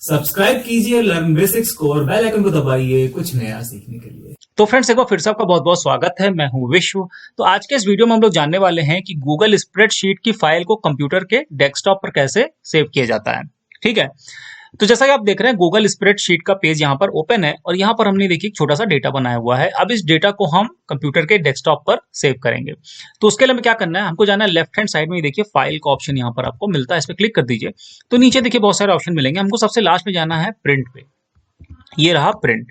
Subscribe कीजिए learn basics को और बेल आइकन को दबाइए कुछ नया सीखने के लिए। तो फ्रेंड्स एक बार फिर से आपका बहुत बहुत स्वागत है। मैं हूं विश्व। तो आज के इस वीडियो में हम लोग जानने वाले हैं कि गूगल स्प्रेडशीट की फाइल को कंप्यूटर के डेस्कटॉप पर कैसे सेव किया जाता है। ठीक है, तो जैसा कि आप देख रहे हैं गूगल स्प्रेडशीट का पेज यहाँ पर ओपन है और यहाँ पर हमने देखिए एक छोटा सा डेटा बनाया हुआ है। अब इस डेटा को हम कंप्यूटर के डेस्कटॉप पर सेव करेंगे। तो उसके लिए हमें क्या करना है, हमको जाना है लेफ्ट हैंड साइड में, देखिए फाइल का ऑप्शन यहाँ पर आपको मिलता है, इस पर क्लिक कर दीजिए। तो नीचे देखिए बहुत सारे ऑप्शन मिलेंगे, हमको सबसे लास्ट में जाना है प्रिंट पे। ये रहा प्रिंट।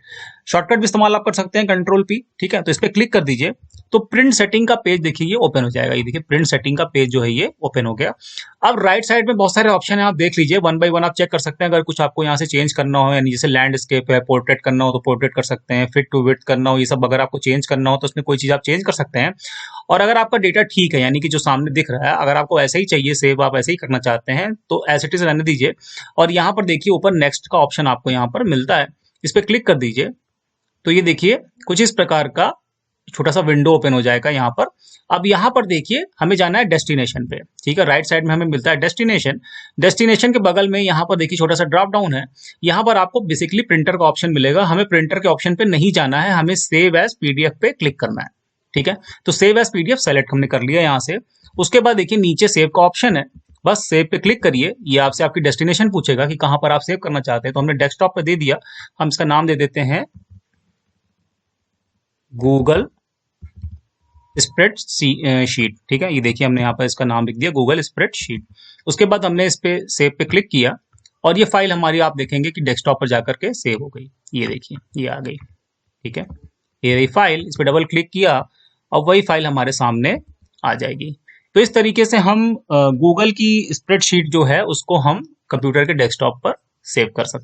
शॉर्टकट भी इस्तेमाल आप कर सकते हैं कंट्रोल पी। ठीक है, तो इस पे क्लिक कर दीजिए तो प्रिंट सेटिंग का पेज देखिए ये ओपन हो जाएगा। ये देखिए प्रिंट सेटिंग का पेज जो है ये ओपन हो गया। अब राइट साइड में बहुत सारे ऑप्शन है, आप देख लीजिए, वन बाय वन आप चेक कर सकते हैं। अगर कुछ आपको यहाँ से चेंज करना हो, यानी जैसे लैंडस्केप है, पोर्ट्रेट करना हो तो पोर्ट्रेट कर सकते हैं, फिट टू विड्थ करना हो, ये सब अगर आपको चेंज करना हो तो उसमें कोई चीज आप चेंज कर सकते हैं। और अगर आपका डेटा ठीक है, यानी कि जो सामने दिख रहा है, अगर आपको ऐसे ही चाहिए सेव, आप ऐसे ही करना चाहते हैं तो एज इट इज रहने दीजिए। और यहाँ पर देखिए ऊपर नेक्स्ट का ऑप्शन आपको यहाँ पर मिलता है, इस पर क्लिक कर दीजिए। तो ये देखिए कुछ इस प्रकार का छोटा सा विंडो ओपन हो जाएगा यहाँ पर। अब यहाँ पर देखिए हमें जाना है डेस्टिनेशन पे। ठीक है, राइट साइड में हमें मिलता है डेस्टिनेशन। डेस्टिनेशन के बगल में यहाँ पर देखिए छोटा सा ड्रॉप डाउन है, यहाँ पर आपको बेसिकली प्रिंटर का ऑप्शन मिलेगा। हमें प्रिंटर के ऑप्शन पे नहीं जाना है, हमें सेव एज पीडीएफ पे क्लिक करना है। ठीक है, तो सेव एज पीडीएफ सेलेक्ट हमने कर लिया यहाँ से। उसके बाद देखिए नीचे सेव का ऑप्शन है, बस सेव पे क्लिक करिए। ये आपसे आपकी डेस्टिनेशन पूछेगा कि कहां पर आप सेव करना चाहते हैं, तो हमने डेस्कटॉप पे दे दिया। हम इसका नाम दे देते हैं गूगल स्प्रेड शीट। ठीक है, ये देखिए हमने यहाँ पर इसका नाम लिख दिया गूगल स्प्रेड शीट। उसके बाद हमने इस पे सेव पे क्लिक किया और ये फाइल हमारी आप देखेंगे कि डेस्कटॉप पर जाकर के सेव हो गई। ये देखिए ये आ गई। ठीक है, ये रही फाइल, इस पर डबल क्लिक किया और वही फाइल हमारे सामने आ जाएगी। तो इस तरीके से हम गूगल की स्प्रेडशीट जो है उसको हम कंप्यूटर के डेस्कटॉप पर सेव कर सकते हैं।